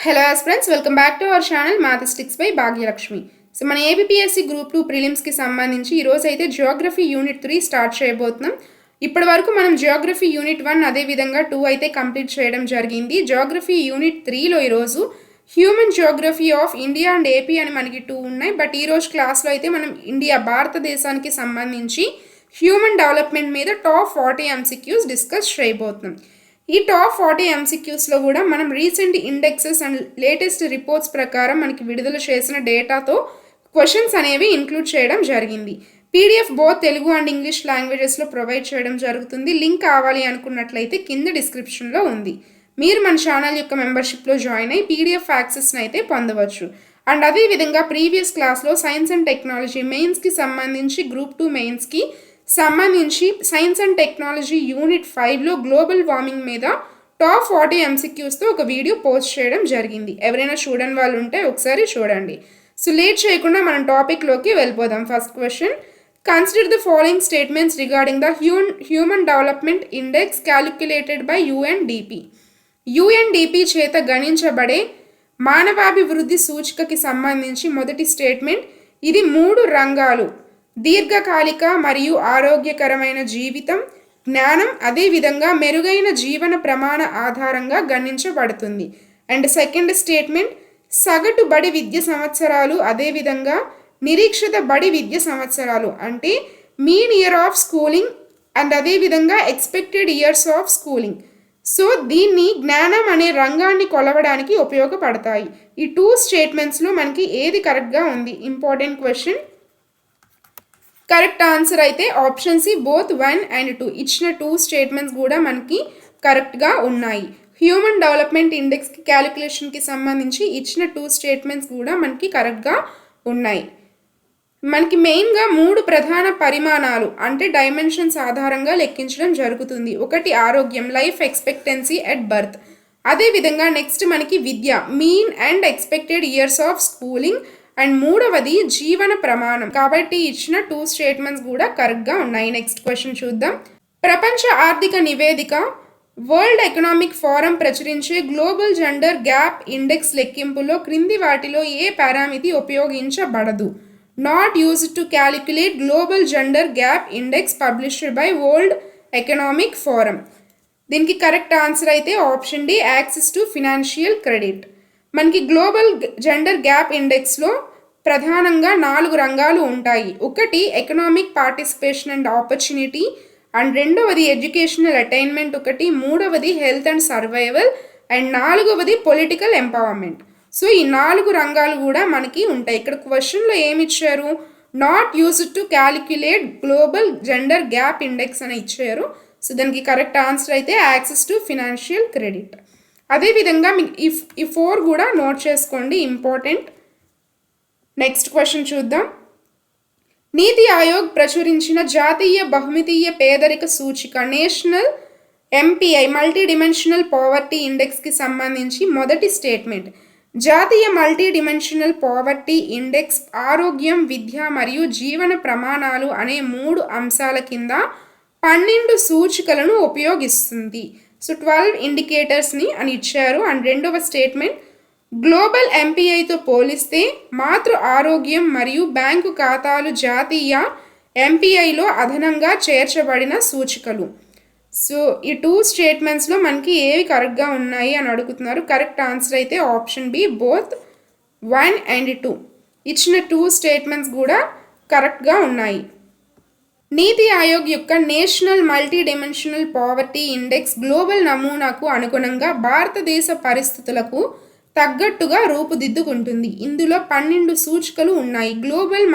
Hello aspirants, welcome back to our channel Mathematics by Bhagyalakshmi. So మన ABPSC group 2 ప్రిలిమ్స్కి సంబంధించి ఈరోజు అయితే Geography unit 3 start చేయబోతున్నాం. ఇప్పటి వరకు మనం జియోగ్రఫీ యూనిట్ 1 అదేవిధంగా 2 అయితే కంప్లీట్ చేయడం జరిగింది. జియోగ్రఫీ యూనిట్ 3లో ఈరోజు human Geography of India and AP అని మనకి 2 ఉన్నాయి. బట్ ఈరోజు క్లాస్లో అయితే మనం భారతదేశానికి సంబంధించి హ్యూమన్ డెవలప్మెంట్ మీద టాప్ 40 ఎంసీక్యూస్ డిస్కస్ చేయబోతున్నాం. ఈ టాప్ 40 ఎంసీక్యూస్లో కూడా మనం recent indexes and latest reports ప్రకారం మనకి విడుదల చేసిన డేటాతో క్వశ్చన్స్ అనేవి ఇంక్లూడ్ చేయడం జరిగింది. PDF both Telugu and English లాంగ్వేజెస్లో ప్రొవైడ్ చేయడం జరుగుతుంది. లింక్ కావాలి అనుకున్నట్లయితే కింద డిస్క్రిప్షన్లో ఉంది. మీరు మన ఛానల్ యొక్క మెంబర్షిప్లో జాయిన్ అయ్యి పీడిఎఫ్ యాక్సెస్ని అయితే పొందవచ్చు. అండ్ అదేవిధంగా ప్రీవియస్ క్లాస్లో సైన్స్ అండ్ టెక్నాలజీ మెయిన్స్కి సంబంధించి గ్రూప్ 2 మెయిన్స్కి సంబంధించి సైన్స్ అండ్ టెక్నాలజీ యూనిట్ 5లో గ్లోబల్ వార్మింగ్ మీద టాప్ 40 ఎంసీక్యూస్తో ఒక వీడియో పోస్ట్ చేయడం జరిగింది. ఎవరైనా చూడని వాళ్ళు ఉంటే ఒకసారి చూడండి. సో లేట్ చేయకుండా మనం టాపిక్లోకి వెళ్ళిపోదాం. First question, consider the following statements regarding the human development index calculated by UNDP. UNDP చేత గణించబడే మానవాభివృద్ధి సూచికకి సంబంధించి మొదటి స్టేట్మెంట్, ఇది 3 రంగాలు దీర్ఘకాలిక మరియు ఆరోగ్యకరమైన జీవితం, జ్ఞానం, అదేవిధంగా మెరుగైన జీవన ప్రమాణ ఆధారంగా గణించబడుతుంది. అండ్ సెకండ్ స్టేట్మెంట్, సగటు బడి విద్య సంవత్సరాలు అదేవిధంగా నిరీక్షిత బడి విద్య సంవత్సరాలు అంటే mean year of schooling and అదేవిధంగా expected years of schooling. So దీన్ని జ్ఞానం అనే రంగాన్ని కొలవడానికి ఉపయోగపడతాయి. ఈ 2 స్టేట్మెంట్స్లో మనకి ఏది కరెక్ట్గా ఉంది? Important question. కరెక్ట్ ఆన్సర్ అయితే ఆప్షన్ సి బోత్ 1 అండ్ 2. ఇచ్చిన 2 స్టేట్మెంట్స్ కూడా మనకి కరెక్ట్గా ఉన్నాయి. హ్యూమన్ డెవలప్మెంట్ ఇండెక్స్కి క్యాలిక్యులేషన్కి సంబంధించి ఇచ్చిన 2 స్టేట్మెంట్స్ కూడా మనకి కరెక్ట్గా ఉన్నాయి. మనకి మెయిన్గా 3 ప్రధాన పరిమాణాలు అంటే డైమెన్షన్స్ ఆధారంగా లెక్కించడం జరుగుతుంది. ఒకటి ఆరోగ్యం, లైఫ్ ఎక్స్పెక్టెన్సీ ఎట్ బర్త్. అదేవిధంగా నెక్స్ట్ మనకి విద్య, mean and expected years of schooling. And మూడవది జీవన ప్రమాణం. కాబట్టి ఇచ్చిన 2 స్టేట్మెంట్స్ కూడా కరెక్ట్గా ఉన్నాయి. నెక్స్ట్ క్వశ్చన్ చూద్దాం. ప్రపంచ ఆర్థిక నివేదిక వరల్డ్ ఎకనామిక్ ఫోరం ప్రచురించే గ్లోబల్ జెండర్ గ్యాప్ ఇండెక్స్ లెక్కింపులో క్రింది వాటిలో ఏ పారామితి ఉపయోగించబడదు? Not used to calculate global gender gap index published by World Economic Forum. దీనికి కరెక్ట్ ఆన్సర్ అయితే option D, access to financial credit. మనకి గ్లోబల్ జెండర్ గ్యాప్ ఇండెక్స్లో ప్రధానంగా 4 రంగాలు ఉంటాయి. ఒకటి economic participation and opportunity, and రెండవది ఎడ్యుకేషనల్ అటైన్మెంట్, ఒకటి మూడవది హెల్త్ అండ్ సర్వైవల్, అండ్ 4వది పొలిటికల్ ఎంపవర్మెంట్. సో ఈ 4 రంగాలు కూడా మనకి ఉంటాయి. ఇక్కడ క్వశ్చన్లో ఏమి ఇచ్చారు? Not used to calculate global gender gap index అని ఇచ్చారు. సో దానికి కరెక్ట్ ఆన్సర్ అయితే యాక్సెస్ టు ఫినాన్షియల్ క్రెడిట్. అదేవిధంగా మీకు ఈ 4 కూడా నోట్ చేసుకోండి, ఇంపార్టెంట్. నెక్స్ట్ క్వశ్చన్ చూద్దాం. నీతి ఆయోగ్ ప్రచురించిన జాతీయ బహుమితీయ పేదరిక సూచిక national MPI multi dimensional poverty ఇండెక్స్కి సంబంధించి మొదటి స్టేట్మెంట్, జాతీయ మల్టీ డిమెన్షనల్ పావర్టీ ఇండెక్స్ ఆరోగ్యం, విద్య మరియు జీవన ప్రమాణాలు అనే 3 అంశాల కింద 12 సూచికలను ఉపయోగిస్తుంది. సో 12 ఇండికేటర్స్ని అని ఇచ్చారు. అండ్ రెండవ స్టేట్మెంట్, గ్లోబల్ ఎంపీఐతో పోలిస్తే మాతృ ఆరోగ్యం మరియు బ్యాంకు ఖాతాలు జాతీయ ఎంపీఐలో అదనంగా చేర్చబడిన సూచికలు. సో ఈ 2 స్టేట్మెంట్స్లో మనకి ఏవి కరెక్ట్గా ఉన్నాయి అని అడుగుతున్నారు. కరెక్ట్ ఆన్సర్ అయితే ఆప్షన్ బి బోత్ 1 అండ్ 2. ఇచ్చిన 2 స్టేట్మెంట్స్ కూడా కరెక్ట్గా ఉన్నాయి. నీతి ఆయోగ్ యొక్క national multidimensional poverty index global నమూనాకు అనుగుణంగా భారతదేశ పరిస్థితులకు తగ్గట్టుగా రూపుదిద్దుకుంటుంది. ఇందులో 12 సూచికలు ఉన్నాయి. గ్లోబల్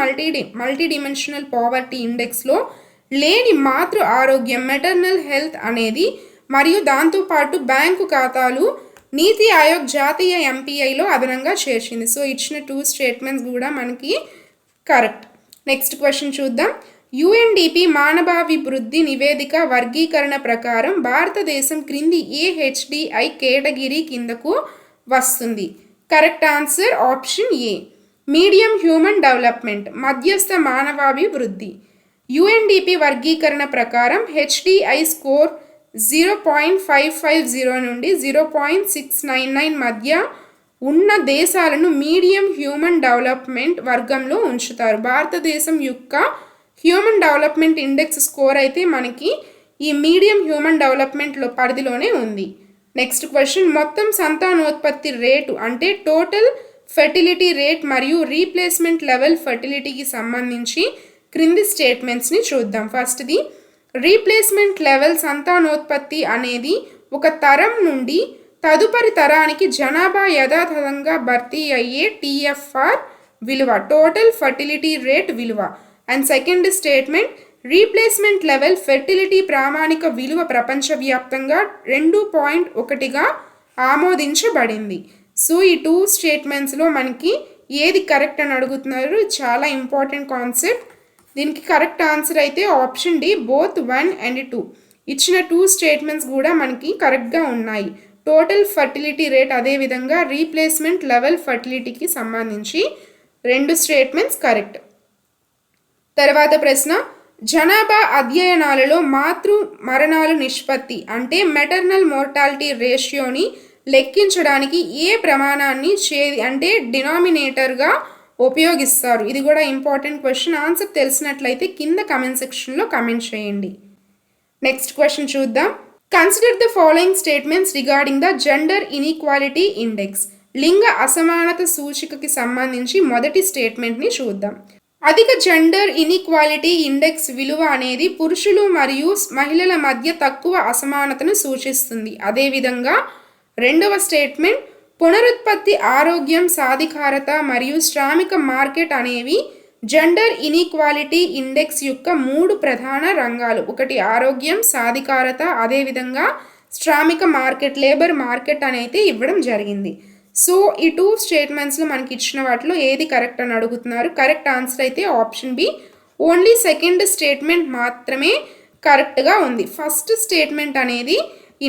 మల్టీ డిమెన్షనల్ పావర్టీ ఇండెక్స్లో లేని మాతృ ఆరోగ్యం మెటర్నల్ హెల్త్ అనేది మరియు దాంతోపాటు బ్యాంకు ఖాతాలు నీతి ఆయోగ్ జాతీయ ఎంపీఐలో అదనంగా చేర్చింది. సో ఇచ్చిన 2 స్టేట్మెంట్స్ కూడా మనకి కరెక్ట్. నెక్స్ట్ క్వశ్చన్ చూద్దాం. యుఎన్డిపి మానవాభివృద్ధి నివేదిక వర్గీకరణ ప్రకారం భారతదేశం క్రింది ఏ హెచ్డిఐ కేటగిరీ కిందకు వస్తుంది? కరెక్ట్ ఆన్సర్ ఆప్షన్ ఏ, మీడియం హ్యూమన్ డెవలప్మెంట్, మధ్యస్థ మానవాభివృద్ధి. యుఎన్డిపి వర్గీకరణ ప్రకారం హెచ్డిఐ స్కోర్ 0.550 నుండి 0.699 మధ్య ఉన్న దేశాలను మీడియం హ్యూమన్ డెవలప్మెంట్ వర్గంలో ఉంచుతారు. భారతదేశం యొక్క హ్యూమన్ డెవలప్మెంట్ ఇండెక్స్ స్కోర్ అయితే మనకి ఈ మీడియం హ్యూమన్ డెవలప్మెంట్లో పరిధిలోనే ఉంది. నెక్స్ట్ క్వశ్చన్, మొత్తం సంతానోత్పత్తి రేటు అంటే టోటల్ ఫెర్టిలిటీ రేట్ మరియు రీప్లేస్మెంట్ లెవెల్ ఫెర్టిలిటీకి సంబంధించి క్రింది స్టేట్మెంట్స్ని చూద్దాం. ఫస్ట్ది, రీప్లేస్మెంట్ లెవెల్ సంతానోత్పత్తి అనేది ఒక తరం నుండి తదుపరి తరానికి జనాభా యథాతథంగా భర్తీ అయ్యే TFR విలువ, టోటల్ ఫర్టిలిటీ రేట్ విలువ. And second statement, replacement level fertility ప్రామాణిక విలువ ప్రపంచవ్యాప్తంగా 2.1గా ఆమోదించబడింది. సో ఈ 2 స్టేట్మెంట్స్లో మనకి ఏది కరెక్ట్ అని అడుగుతున్నారు. చాలా ఇంపార్టెంట్ కాన్సెప్ట్. దీనికి కరెక్ట్ ఆన్సర్ అయితే ఆప్షన్ డి, బోత్ 1 and 2. ఇచ్చిన 2 స్టేట్మెంట్స్ కూడా మనకి కరెక్ట్గా ఉన్నాయి. టోటల్ ఫర్టిలిటీ రేట్ అదేవిధంగా రీప్లేస్మెంట్ లెవెల్ ఫర్టిలిటీకి సంబంధించి 2 స్టేట్మెంట్స్ కరెక్ట్. తర్వాత ప్రశ్న, జనాభా అధ్యయనాలలో మాతృ మరణాల నిష్పత్తి అంటే మెటర్నల్ మోర్టాలిటీ రేషియోని లెక్కించడానికి ఏ ప్రమాణాన్ని అంటే డినామినేటర్గా ఉపయోగిస్తారు? ఇది కూడా ఇంపార్టెంట్ క్వశ్చన్. ఆన్సర్ తెలిసినట్లయితే కింద కమెంట్ సెక్షన్లో కమెంట్ చేయండి. నెక్స్ట్ క్వశ్చన్ చూద్దాం. Consider the following statements regarding the gender inequality index. లింగ అసమానత సూచికకి సంబంధించి మొదటి స్టేట్మెంట్ని చూద్దాం. అధిక జెండర్ ఇన్ఈక్వాలిటీ ఇండెక్స్ విలువ అనేది పురుషులు మరియు మహిళల మధ్య తక్కువ అసమానతను సూచిస్తుంది. అదేవిధంగా రెండవ స్టేట్మెంట్, పునరుత్పత్తి, ఆరోగ్యం, సాధికారత మరియు శ్రామిక మార్కెట్ అనేవి జెండర్ ఇన్ఈక్వాలిటీ ఇండెక్స్ యొక్క 3 ప్రధాన రంగాలు. ఒకటి ఆరోగ్యం, సాధికారత, అదేవిధంగా శ్రామిక మార్కెట్, లేబర్ మార్కెట్ అనేది ఇవ్వడం జరిగింది. సో ఈ 2 స్టేట్మెంట్స్లో మనకి ఇచ్చిన వాటిలో ఏది కరెక్ట్ అని అడుగుతున్నారు. కరెక్ట్ ఆన్సర్ అయితే option B, only second statement మాత్రమే కరెక్ట్గా ఉంది. ఫస్ట్ స్టేట్మెంట్ అనేది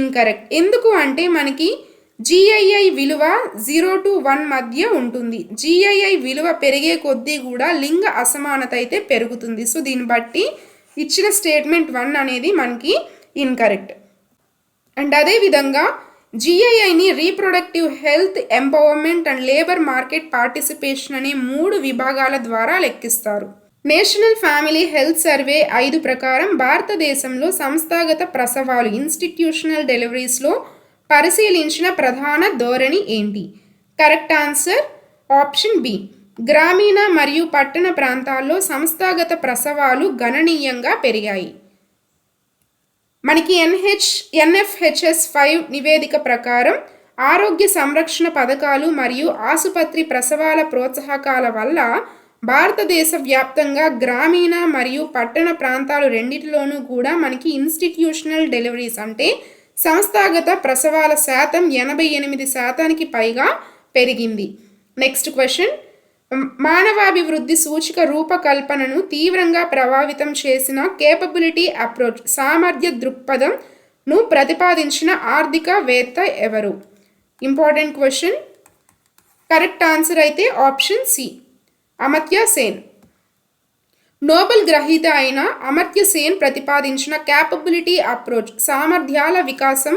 ఇన్కరెక్ట్. ఎందుకు అంటే మనకి GII విలువ 0 to 1 మధ్య ఉంటుంది. GII విలువ పెరిగే కొద్దీ కూడా లింగ అసమానత అయితే పెరుగుతుంది. సో దీన్ని బట్టి ఇచ్చిన స్టేట్మెంట్ 1 అనేది మనకి ఇన్కరెక్ట్. అండ్ అదేవిధంగా GIIని reproductive health, empowerment and labour market participation అనే 3 విభాగాల ద్వారా లెక్కిస్తారు. నేషనల్ ఫ్యామిలీ హెల్త్ సర్వే 5 ప్రకారం భారతదేశంలో సంస్థాగత ప్రసవాలు ఇన్స్టిట్యూషనల్ డెలివరీస్లో పరిశీలించిన ప్రధాన ధోరణి ఏంటి? కరెక్ట్ ఆన్సర్ ఆప్షన్ బి, గ్రామీణ మరియు పట్టణ ప్రాంతాల్లో సంస్థాగత ప్రసవాలు గణనీయంగా పెరిగాయి. మనకి NFHS 5 నివేదిక ప్రకారం ఆరోగ్య సంరక్షణ పథకాలు మరియు ఆసుపత్రి ప్రసవాల ప్రోత్సాహకాల వల్ల భారతదేశ వ్యాప్తంగా గ్రామీణ మరియు పట్టణ ప్రాంతాలు రెండింటిలోనూ కూడా మనకి ఇన్స్టిట్యూషనల్ డెలివరీస్ అంటే సంస్థాగత ప్రసవాల శాతం 88% పైగా పెరిగింది. నెక్స్ట్ క్వశ్చన్, మానవాభివృద్ధి సూచిక రూపకల్పనను తీవ్రంగా ప్రభావితం చేసిన కేపబిలిటీ అప్రోచ్, సామర్థ్య దృక్పథంను ప్రతిపాదించిన ఆర్థికవేత్త ఎవరు? Important question. కరెక్ట్ ఆన్సర్ అయితే option C, Amartya Sen. Nobel గ్రహీత అయిన అమర్త్య సేన్ ప్రతిపాదించిన క్యాపబిలిటీ అప్రోచ్ సామర్థ్యాల వికాసం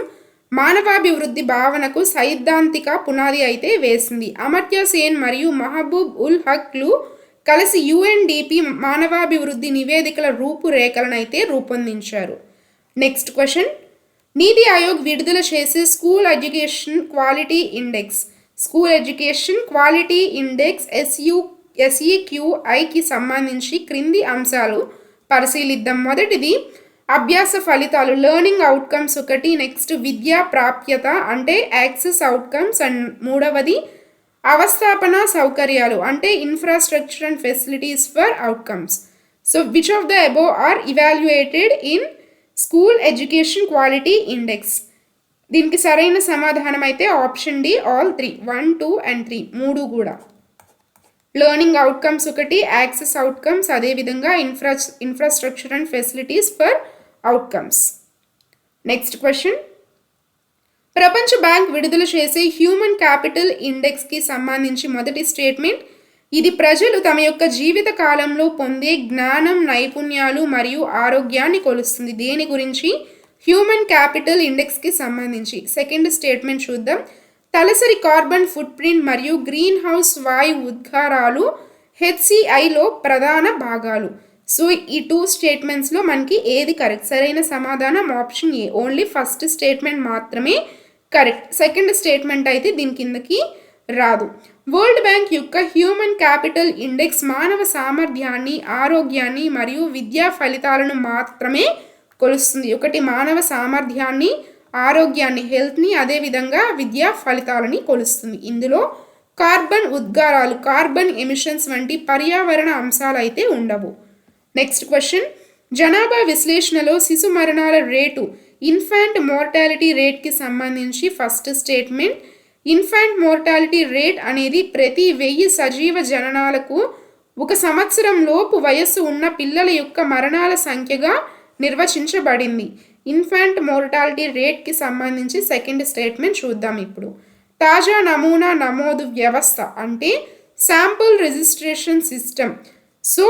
మానవాభివృద్ధి భావనకు సైద్ధాంతిక పునాది అయితే వేసింది. అమర్త్య సేన్ మరియు మహబూబ్ ఉల్ హక్లు కలిసి UNDP మానవాభివృద్ధి నివేదికల రూపురేఖలను అయితే రూపొందించారు. నెక్స్ట్ క్వశ్చన్, నీతి ఆయోగ్ విడుదల చేసే school education quality index, school education quality index SEQIకి సంబంధించి క్రింది అంశాలు పరిశీలిద్దాం. మొదటిది అభ్యాస ఫలితాలు, లెర్నింగ్ అవుట్కమ్స్ ఒకటి. నెక్స్ట్ విద్యా ప్రాప్యత అంటే యాక్సెస్ అవుట్కమ్స్. అండ్ మూడవది అవస్థాపన సౌకర్యాలు అంటే infrastructure and facilities for outcomes. So which of the above are evaluated in school education quality index? దీనికి సరైన సమాధానం అయితే ఆప్షన్ డి, ఆల్ 3, 1, 2 and 3 మూడు కూడా. లెర్నింగ్ అవుట్కమ్స్ ఒకటి, యాక్సెస్ అవుట్కమ్స్, అదేవిధంగా infrastructure and facilities for outcomes. Next question, ప్రపంచ bank విడుదల చేసే హ్యూమన్ క్యాపిటల్ ఇండెక్స్కి సంబంధించి మొదటి స్టేట్మెంట్, ఇది ప్రజలు తమ యొక్క జీవిత కాలంలో పొందే జ్ఞానం, నైపుణ్యాలు మరియు ఆరోగ్యాన్ని కొలుస్తుంది. దేని గురించి? హ్యూమన్ క్యాపిటల్ ఇండెక్స్కి సంబంధించి. సెకండ్ స్టేట్మెంట్ చూద్దాం, తలసరి కార్బన్ ఫుట్ ప్రింట్ మరియు గ్రీన్ హౌస్ వాయు ఉద్గారాలు హెచ్సిఐలో ప్రధాన భాగాలు. సో ఈ 2 స్టేట్మెంట్స్లో మనకి ఏది కరెక్ట్? సరైన సమాధానం option A, only first statement మాత్రమే కరెక్ట్. సెకండ్ స్టేట్మెంట్ అయితే దీని కిందకి రాదు. వరల్డ్ బ్యాంక్ యొక్క హ్యూమన్ క్యాపిటల్ ఇండెక్స్ మానవ సామర్థ్యాన్ని, ఆరోగ్యాన్ని మరియు విద్యా ఫలితాలను మాత్రమే కొలుస్తుంది. ఒకటి మానవ సామర్థ్యాన్ని, ఆరోగ్యాన్ని, హెల్త్ని, అదేవిధంగా విద్యా ఫలితాలని కొలుస్తుంది. ఇందులో కార్బన్ ఉద్గారాలు, కార్బన్ ఎమిషన్స్ వంటి పర్యావరణ అంశాలు అయితే ఉండవు. నెక్స్ట్ క్వశ్చన్, జనాభా విశ్లేషణలో శిశు మరణాల రేటు, ఇన్ఫాంట్ మోర్టాలిటీ రేట్కి సంబంధించి first statement. Infant mortality rate అనేది ప్రతి 1000 సజీవ జననాలకు 1 సంవత్సరం లోపు వయస్సు ఉన్న పిల్లల యొక్క మరణాల సంఖ్యగా నిర్వచించబడింది. ఇన్ఫాంట్ మోర్టాలిటీ రేట్కి సంబంధించి సెకండ్ స్టేట్మెంట్ చూద్దాం ఇప్పుడు. తాజా నమూనా నమోదు వ్యవస్థ అంటే శాంపుల్ రిజిస్ట్రేషన్ సిస్టమ్. సో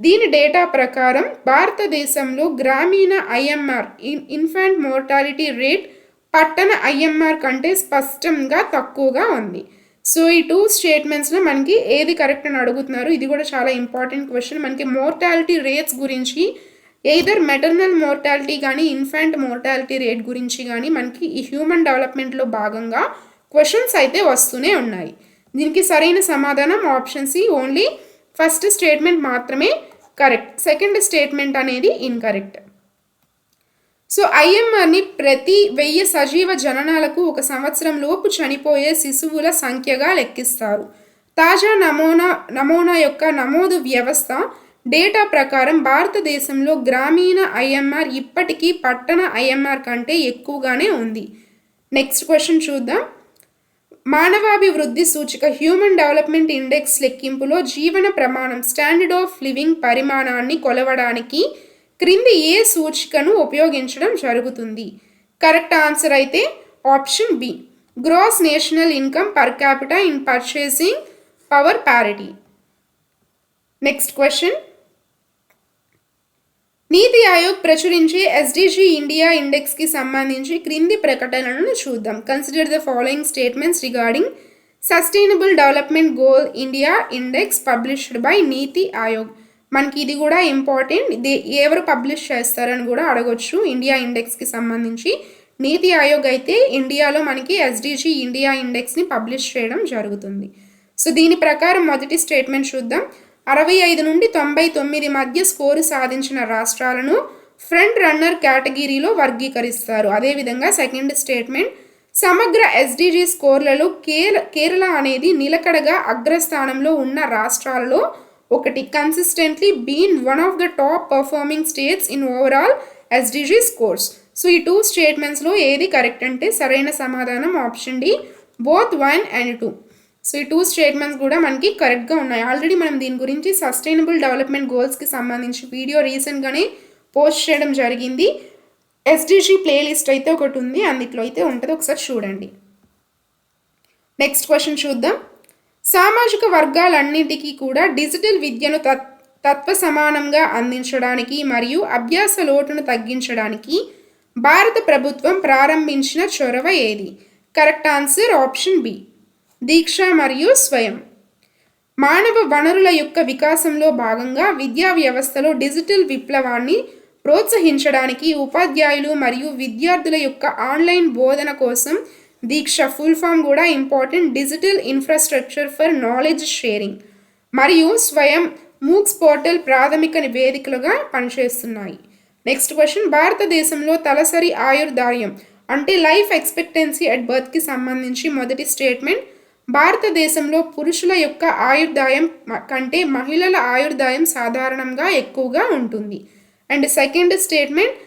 దీని డేటా ప్రకారం భారతదేశంలో గ్రామీణ ఐఎంఆర్, ఇన్ఫాంట్ మోర్టాలిటీ రేట్ పట్టణ ఐఎంఆర్ కంటే స్పష్టంగా తక్కువగా ఉంది. సో ఈ 2 స్టేట్మెంట్స్లో మనకి ఏది కరెక్ట్ అని అడుగుతున్నారు. ఇది కూడా చాలా ఇంపార్టెంట్ క్వశ్చన్. మనకి మోర్టాలిటీ రేట్స్ గురించి ఎయిదర్ మెటర్నల్ మోర్టాలిటీ కానీ ఇన్ఫాంట్ మోర్టాలిటీ రేట్ గురించి కానీ మనకి ఈ హ్యూమన్ డెవలప్మెంట్లో భాగంగా క్వశ్చన్స్ అయితే వస్తూనే ఉన్నాయి. దీనికి సరైన సమాధానం option C, only first statement మాత్రమే కరెక్ట్. సెకండ్ స్టేట్మెంట్ అనేది ఇన్కరెక్ట్. సో ఐఎంఆర్ని ప్రతి 1000 సజీవ జననాలకు 1 సంవత్సరం లోపు చనిపోయే శిశువుల సంఖ్యగా లెక్కిస్తారు. తాజా నమూనా యొక్క నమోదు వ్యవస్థ డేటా ప్రకారం భారతదేశంలో గ్రామీణ ఐఎంఆర్ ఇప్పటికీ పట్టణ ఐఎంఆర్ కంటే ఎక్కువగానే ఉంది. నెక్స్ట్ క్వశ్చన్ చూద్దాం. మానవాభివృద్ధి సూచిక హ్యూమన్ డెవలప్మెంట్ ఇండెక్స్ లెక్కింపులో జీవన ప్రమాణం స్టాండర్డ్ ఆఫ్ లివింగ్ పరిమాణాన్ని కొలవడానికి క్రింది ఏ సూచికను ఉపయోగించడం జరుగుతుంది? కరెక్ట్ ఆన్సర్ అయితే option B, gross national income per capita in purchasing power parity. Next question, NITI Aayog ప్రచురించే ఎస్డిజి ఇండియా ఇండెక్స్కి సంబంధించి క్రింది ప్రకటనలను చూద్దాం. Consider the following statements regarding sustainable development goal India index published by NITI Aayog. మనకి ఇది కూడా ఇంపార్టెంట్. ఇది ఎవరు పబ్లిష్ చేస్తారని కూడా అడగొచ్చు. ఇండియా ఇండెక్స్కి సంబంధించి నీతి ఆయోగ్ అయితే ఇండియాలో మనకి ఎస్డిజి ఇండియా ఇండెక్స్ని పబ్లిష్ చేయడం జరుగుతుంది. సో దీని ప్రకారం మొదటి స్టేట్మెంట్ చూద్దాం. 65 నుండి 99 మధ్య స్కోరు సాధించిన రాష్ట్రాలను ఫ్రంట్ రన్నర్ కేటగిరీలో వర్గీకరిస్తారు. అదేవిధంగా సెకండ్ స్టేట్మెంట్, సమగ్ర ఎస్డిజి స్కోర్లలో కేరళ అనేది నిలకడగా అగ్రస్థానంలో ఉన్న రాష్ట్రాలలో ఒకటి. Consistently been one of the top performing states in overall SDG scores. So ఈ 2 స్టేట్మెంట్స్లో ఏది కరెక్ట్ అంటే సరైన సమాధానం option D, both 1 and 2. So ఈ 2 స్టేట్మెంట్స్ కూడా మనకి కరెక్ట్గా ఉన్నాయి. ఆల్రెడీ మనం దీని గురించి సస్టైనబుల్ డెవలప్మెంట్ గోల్స్కి సంబంధించి వీడియో రీసెంట్గానే పోస్ట్ చేయడం జరిగింది. ఎస్డిజి ప్లేలిస్ట్ అయితే ఒకటి ఉంది, అందులో అయితే ఉంటుంది, ఒకసారి చూడండి. నెక్స్ట్ క్వశ్చన్ చూద్దాం. సామాజిక వర్గాలన్నింటికీ కూడా డిజిటల్ విద్యను తత్వ సమానంగా అందించడానికి మరియు అభ్యాస లోటును తగ్గించడానికి భారత ప్రభుత్వం ప్రారంభించిన చొరవ ఏది? కరెక్ట్ ఆన్సర్ ఆప్షన్ బి, దీక్ష మరియు స్వయం. మానవ వనరుల యొక్క వికాసంలో భాగంగా విద్యా వ్యవస్థలో డిజిటల్ విప్లవాన్ని ప్రోత్సహించడానికి ఉపాధ్యాయులు మరియు విద్యార్థుల యొక్క ఆన్లైన్ బోధన కోసం దీక్ష, ఫుల్ ఫామ్ కూడా important, digital infrastructure for knowledge sharing, మరియు స్వయం మూక్స్ పోర్టల్ ప్రాథమిక వేదికలుగా పనిచేస్తున్నాయి. నెక్స్ట్ క్వశ్చన్, భారతదేశంలో తలసరి ఆయుర్దాయం అంటే లైఫ్ ఎక్స్పెక్టెన్సీ అట్ బర్త్కి సంబంధించి మొదటి స్టేట్మెంట్, భారతదేశంలో పురుషుల యొక్క ఆయుర్దాయం కంటే మహిళల ఆయుర్దాయం సాధారణంగా ఎక్కువగా ఉంటుంది. అండ్ సెకండ్ స్టేట్మెంట్,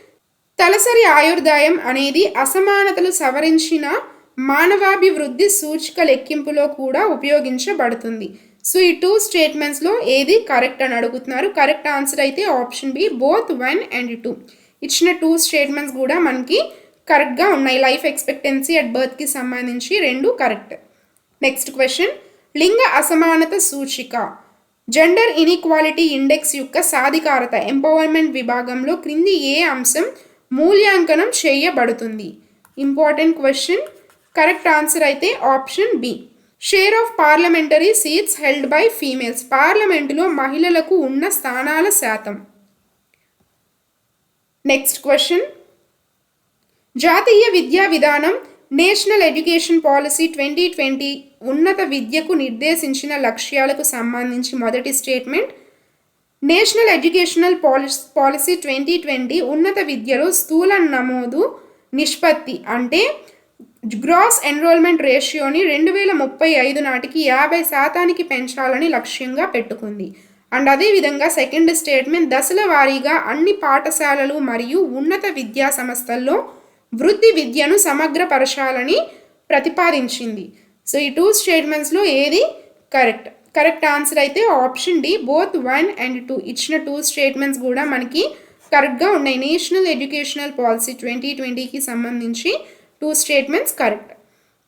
తలసరి ఆయుర్దాయం అనేది అసమానతలు సవరించిన మానవాభివృద్ధి సూచిక లెక్కింపులో కూడా ఉపయోగించబడుతుంది. సో ఈ 2 స్టేట్మెంట్స్లో ఏది కరెక్ట్ అని అడుగుతున్నారు. కరెక్ట్ ఆన్సర్ అయితే ఆప్షన్ బి, బోత్ 1 and 2. ఇచ్చిన 2 స్టేట్మెంట్స్ కూడా మనకి కరెక్ట్గా ఉన్నాయి. లైఫ్ ఎక్స్పెక్టెన్సీ అట్ బర్త్కి సంబంధించి 2 కరెక్ట్. నెక్స్ట్ క్వశ్చన్, లింగ అసమానత సూచిక జెండర్ ఇన్ఈక్వాలిటీ ఇండెక్స్ యొక్క సాధికారత ఎంపవర్మెంట్ విభాగంలో క్రింది ఏ అంశం మూల్యాంకనం చేయబడుతుంది? Important question. కరెక్ట్ ఆన్సర్ అయితే option B. Share of parliamentary seats held by females, పార్లమెంటులో మహిళలకు ఉన్న స్థానాల శాతం. నెక్స్ట్ క్వశ్చన్, జాతీయ విద్యా విధానం నేషనల్ ఎడ్యుకేషన్ పాలసీ 2020 ఉన్నత విద్యకు నిర్దేశించిన లక్ష్యాలకు సంబంధించి మొదటి స్టేట్మెంట్. నేషనల్ ఎడ్యుకేషనల్ పాలసీ 2020 ఉన్నత విద్యలో స్థూల నమోదు నిష్పత్తి అంటే గ్రాస్ ఎన్రోల్మెంట్ రేషియోని 2035 నాటికి 50% పెంచాలని లక్ష్యంగా పెట్టుకుంది. అండ్ అదేవిధంగా సెకండ్ స్టేట్మెంట్, దశల వారీగా అన్ని పాఠశాలలు మరియు ఉన్నత విద్యా సంస్థల్లో వృద్ధి విద్యను సమగ్రపరచాలని ప్రతిపాదించింది. సో ఈ 2 స్టేట్మెంట్స్లో ఏది కరెక్ట్? కరెక్ట్ ఆన్సర్ అయితే ఆప్షన్ డి, బోత్ 1 and 2. ఇచ్చిన 2 స్టేట్మెంట్స్ కూడా మనకి కరెక్ట్గా ఉన్నాయి. నేషనల్ ఎడ్యుకేషనల్ పాలసీ 2020కి సంబంధించి 2 స్టేట్మెంట్స్ కరెక్ట్.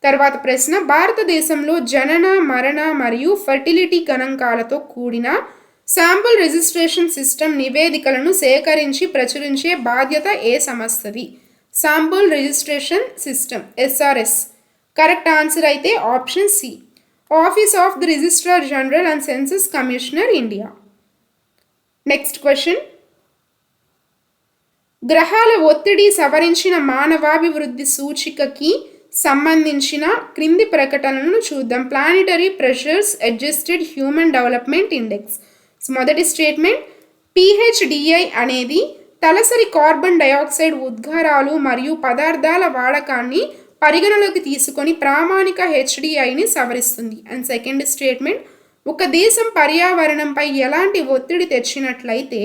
తర్వాత ప్రశ్న, భారతదేశంలో జనన, మరణ మరియు ఫర్టిలిటీ గణాంకాలతో కూడిన శాంపుల్ రిజిస్ట్రేషన్ సిస్టమ్ నివేదికలను సేకరించి ప్రచురించే బాధ్యత ఏ సంస్థది? Sample registration system, SRS. Correct answer అయితే option C, office of the registrar general and census commissioner, India. Next question, గ్రహాల ఒత్తిడి సవరించిన మానవాభివృద్ధి సూచికకి సంబంధించిన క్రింది ప్రకటనలను చూద్దాం. Planetary pressures adjusted human development index. మొదటి స్టేట్మెంట్, PHDI అనేది తలసరి కార్బన్ డయాక్సైడ్ ఉద్గారాలు మరియు పదార్థాల వాడకాన్ని పరిగణలోకి తీసుకొని ప్రామాణిక HDIని సవరిస్తుంది. అండ్ సెకండ్ స్టేట్మెంట్, ఒక దేశం పర్యావరణంపై ఎలాంటి ఒత్తిడి తెచ్చినట్లయితే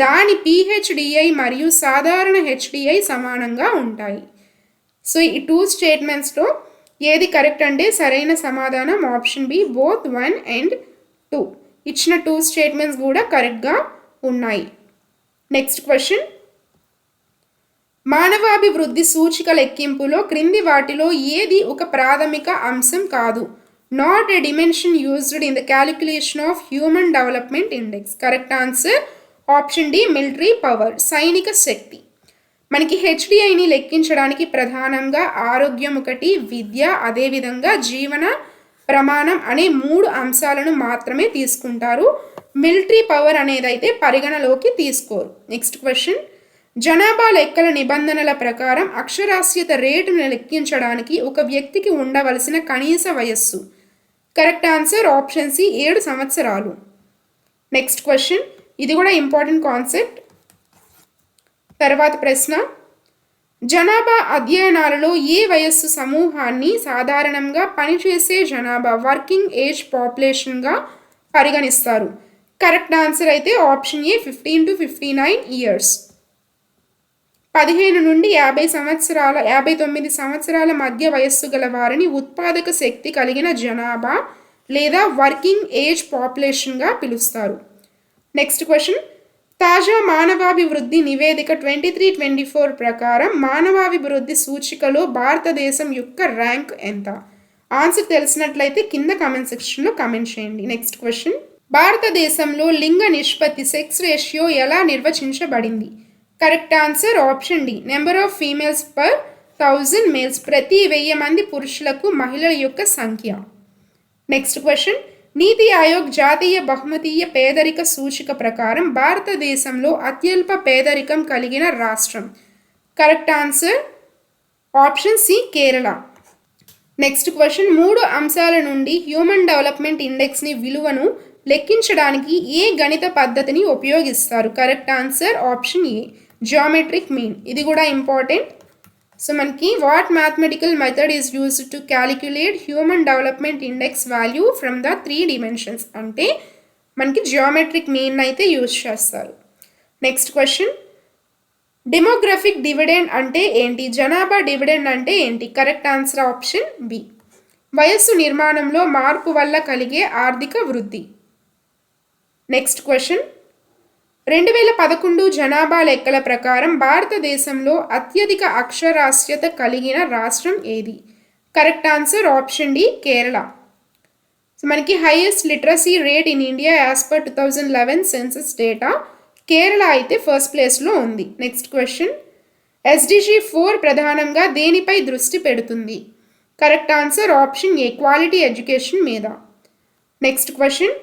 దాని PHDI మరియు సాధారణ HDI సమానంగా ఉంటాయి. సో ఈ 2 స్టేట్మెంట్స్లో ఏది కరెక్ట్ అంటే సరైన సమాధానం ఆప్షన్ బి, బోత్ 1 and 2. ఇచ్చిన 2 స్టేట్మెంట్స్ కూడా కరెక్ట్గా ఉన్నాయి. నెక్స్ట్ క్వశ్చన్, మానవాభివృద్ధి సూచిక లెక్కింపులో క్రింది వాటిలో ఏది ఒక ప్రాథమిక అంశం కాదు? Not a dimension used in the calculation of human development index. Correct answer option D, military power, సైనిక శక్తి. మనకి HDIని లెక్కించడానికి ప్రధానంగా ఆరోగ్యం ఒకటి, విద్య, అదేవిధంగా జీవన ప్రమాణం అనే 3 అంశాలను మాత్రమే తీసుకుంటారు. మిలిటరీ పవర్ అనేది అయితే పరిగణలోకి తీసుకోరు. నెక్స్ట్ క్వశ్చన్, జనాభా లెక్కల నిబంధనల ప్రకారం అక్షరాస్యత రేటును లెక్కించడానికి ఒక వ్యక్తికి ఉండవలసిన కనీస వయస్సు. కరెక్ట్ ఆన్సర్ ఆప్షన్ సి, 7 సంవత్సరాలు. నెక్స్ట్ క్వశ్చన్, ఇది కూడా ఇంపార్టెంట్ కాన్సెప్ట్. తర్వాత ప్రశ్న, జనాభా అధ్యయనాలలో ఏ వయస్సు సమూహాన్ని సాధారణంగా పనిచేసే జనాభా వర్కింగ్ ఏజ్ పాపులేషన్గా పరిగణిస్తారు? కరెక్ట్ ఆన్సర్ అయితే ఆప్షన్ ఏ, 15 to 59 ఇయర్స్. 15 నుండి 59 సంవత్సరాల మధ్య వయస్సు గల వారిని ఉత్పాదక శక్తి కలిగిన జనాభా లేదా వర్కింగ్ ఏజ్ పాపులేషన్గా పిలుస్తారు. నెక్స్ట్ క్వశ్చన్, తాజా మానవాభివృద్ధి నివేదిక 23-24 ప్రకారం మానవాభివృద్ధి సూచికలో భారతదేశం యొక్క ర్యాంక్ ఎంత? ఆన్సర్ తెలిసినట్లయితే కింద కామెంట్ సెక్షన్లో కామెంట్ చేయండి. నెక్స్ట్ క్వశ్చన్, భారతదేశంలో లింగ నిష్పత్తి సెక్స్ రేషియో ఎలా నిర్వచించబడింది? Correct answer option D, number of females per 1000 males, ప్రతి 1000 మంది పురుషులకు మహిళల యొక్క సంఖ్య. నెక్స్ట్ క్వశ్చన్, నీతి ఆయోగ్ జాతీయ బహుమతీయ పేదరిక సూచిక ప్రకారం భారతదేశంలో అత్యల్ప పేదరికం కలిగిన రాష్ట్రం. Correct answer option C, Kerala. Next question, 3 అంశాల నుండి హ్యూమన్ డెవలప్మెంట్ ఇండెక్స్ని విలువను లెక్కించడానికి ఏ గణిత పద్ధతిని ఉపయోగిస్తారు? కరెక్ట్ ఆన్సర్ ఆప్షన్ ఏ, జియోమెట్రిక్ మీన్. ఇది కూడా ఇంపార్టెంట్. సో మనకి what mathematical method is used to calculate human development index value from the 3 dimensions అంటే మనకి జియోమెట్రిక్ మీన్ అయితే యూజ్ చేస్తారు. నెక్స్ట్ క్వశ్చన్, డెమోగ్రఫిక్ డివిడెండ్ అంటే ఏంటి? జనాభా డివిడెండ్ అంటే ఏంటి? కరెక్ట్ ఆన్సర్ ఆప్షన్ బి, వయస్సు నిర్మాణంలో మార్పు వల్ల కలిగే ఆర్థిక వృద్ధి. నెక్స్ట్ క్వశ్చన్, 2011 జనాభా లెక్కల ప్రకారం భారతదేశంలో అత్యధిక అక్షరాస్యత కలిగిన రాష్ట్రం ఏది? Correct answer option D, Kerala. So మనకి highest literacy rate in India as per 2011 census data, Kerala అయితే ఫస్ట్ ప్లేస్లో ఉంది. నెక్స్ట్ క్వశ్చన్, SDG 4 ప్రధానంగా దేనిపై దృష్టి పెడుతుంది? కరెక్ట్ ఆన్సర్ ఆప్షన్ ఏ క్వాలిటీ ఎడ్యుకేషన్ మీద. నెక్స్ట్ క్వశ్చన్,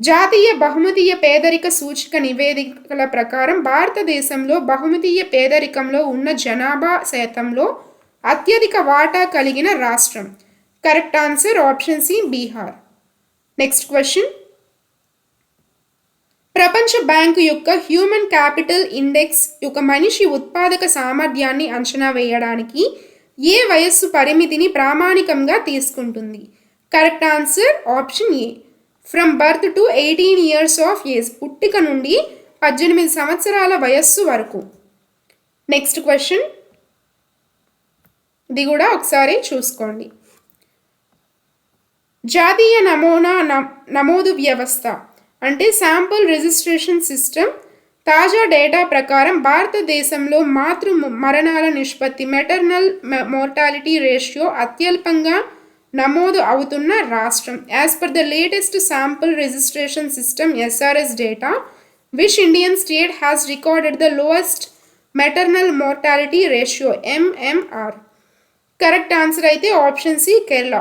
జాతీయ బహుమతీయ పేదరిక సూచిక నివేదికల ప్రకారం భారతదేశంలో బహుమతీయ పేదరికంలో ఉన్న జనాభా శాతంలో అత్యధిక వాటా కలిగిన రాష్ట్రం. Correct answer option C Bihar. Next question, ప్రపంచ బ్యాంకు యొక్క హ్యూమన్ క్యాపిటల్ ఇండెక్స్ యొక్క మనిషి ఉత్పాదక సామర్థ్యాన్ని అంచనా వేయడానికి ఏ వయస్సు పరిమితిని ప్రామాణికంగా తీసుకుంటుంది? Correct answer option A from birth to 18 years of age, పుట్టిక నుండి 18 సంవత్సరాల వయస్సు వరకు. నెక్స్ట్ క్వశ్చన్, ఇది కూడా ఒకసారి చూసుకోండి. జాతీయ నమోదు వ్యవస్థ అంటే శాంపుల్ రిజిస్ట్రేషన్ సిస్టమ్ తాజా డేటా ప్రకారం భారతదేశంలో మాతృ మరణాల నిష్పత్తి మెటర్నల్ మోర్టాలిటీ రేషియో అత్యల్పంగా నమోదు అవుతున్న రాష్ట్రం. As per the latest sample registration system SRS data, which Indian state has recorded the lowest maternal mortality ratio MMR? Correct answer అయితే ఆప్షన్ సి కేరళ.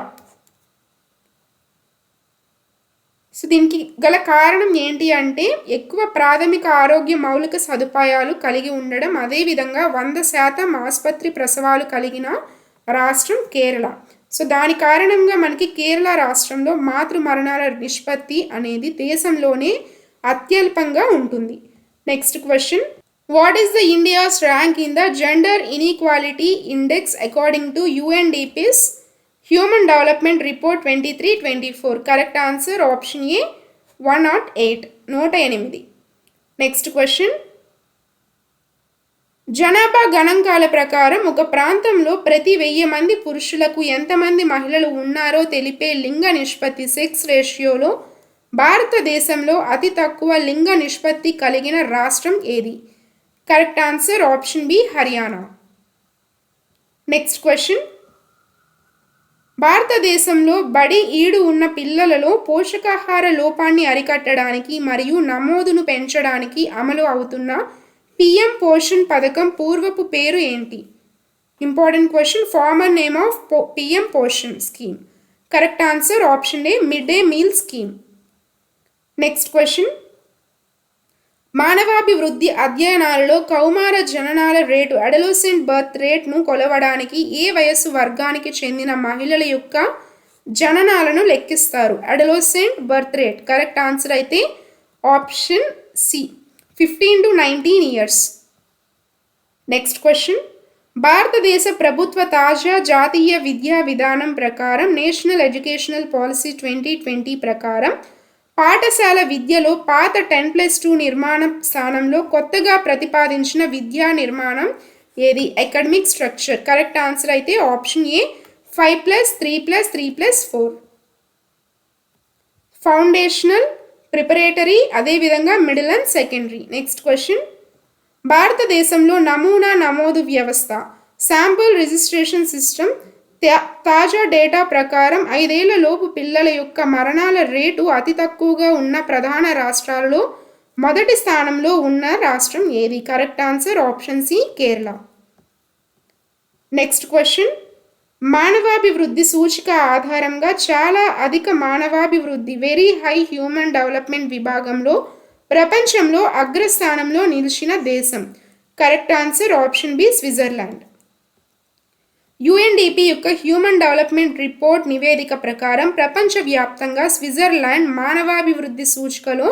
సో దీనికి గల కారణం ఏంటి అంటే ఎక్కువ ప్రాథమిక ఆరోగ్య మౌలిక సదుపాయాలు కలిగి ఉండడం, అదేవిధంగా 100% ఆసుపత్రి ప్రసవాలు కలిగిన రాష్ట్రం కేరళ. సో దాని కారణంగా మనకి కేరళ రాష్ట్రంలో మాతృ మరణాల నిష్పత్తి అనేది దేశంలోనే అత్యల్పంగా ఉంటుంది. Next question, what is the India's rank in the gender inequality index according to UNDP's human development report 23-24? Correct answer option A 108. Next question, జనాభా గణాంకాల ప్రకారం ఒక ప్రాంతంలో ప్రతి 1000 మంది పురుషులకు ఎంతమంది మహిళలు ఉన్నారో తెలిపే లింగ నిష్పత్తి సెక్స్ రేషియోలో భారతదేశంలో అతి తక్కువ లింగ నిష్పత్తి కలిగిన రాష్ట్రం ఏది? Correct answer option B Haryana. Next question, భారతదేశంలో బడి ఈడు ఉన్న పిల్లలలో పోషకాహార లోపాన్ని అరికట్టడానికి మరియు నమోదును పెంచడానికి అమలు అవుతున్న PM పోషణ్ పథకం పూర్వపు పేరు ఏంటి? Important question, former name of PM Poshan scheme. Correct answer option A mid day meal scheme. Next question, మానవాభివృద్ధి అధ్యయనాలలో కౌమార జననాల రేటు అడోలసెంట్ బర్త్ రేట్ను కొలవడానికి ఏ వయస్సు వర్గానికి చెందిన మహిళల యొక్క జననాలను లెక్కిస్తారు? Adolescent birth rate. Correct answer అయితే option C 15 to 19 years. Next question, భారతదేశ ప్రభుత్వ తాజా జాతీయ విద్యా విధానం ప్రకారం నేషనల్ ఎడ్యుకేషనల్ పాలసీ 2020 ప్రకారం పాఠశాల విద్యలో పాత 10+2 నిర్మాణం స్థానంలో కొత్తగా ప్రతిపాదించిన విద్యా నిర్మాణం ఏది? Academic structure. కరెక్ట్ ఆన్సర్ అయితే ఆప్షన్ ఏ 5+3+3+4. ఫౌండేషనల్, ప్రిపరేటరీ, అదేవిధంగా middle and secondary. Next question, భారతదేశంలో నమూనా నమోదు వ్యవస్థ శాంపుల్ రిజిస్ట్రేషన్ సిస్టమ్ తాజా డేటా ప్రకారం 5 ఏళ్ల లోపు పిల్లల యొక్క మరణాల రేటు అతి తక్కువగా ఉన్న ప్రధాన రాష్ట్రాలలో మొదటి స్థానంలో ఉన్న రాష్ట్రం ఏది? Correct answer option C Kerala. Next question, మానవాభివృద్ధి సూచిక ఆధారంగా చాలా అధిక మానవాభివృద్ధి వెరీ హై హ్యూమన్ డెవలప్మెంట్ విభాగంలో ప్రపంచంలో అగ్రస్థానంలో నిలిచిన దేశం. Correct answer option B Switzerland. UNDP యొక్క హ్యూమన్ డెవలప్మెంట్ రిపోర్ట్ నివేదిక ప్రకారం ప్రపంచవ్యాప్తంగా స్విట్జర్లాండ్ మానవాభివృద్ధి సూచికలో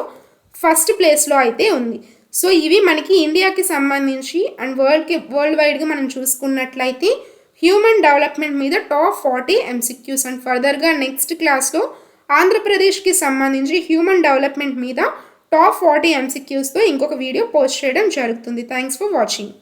ఫస్ట్ ప్లేస్లో అయితే ఉంది. సో ఇవి మనకి ఇండియాకి సంబంధించి అండ్ వరల్డ్ వైడ్గా మనం చూసుకున్నట్లయితే హ్యూమన్ డెవలప్మెంట్ మీద టాప్ 40 MCQs. అండ్ ఫర్దర్గా నెక్స్ట్ క్లాస్లో ఆంధ్రప్రదేశ్కి సంబంధించి హ్యూమన్ డెవలప్మెంట్ మీద టాప్ 40 MCQsతో ఇంకొక వీడియో పోస్ట్ చేయడం జరుగుతుంది. Thanks for watching.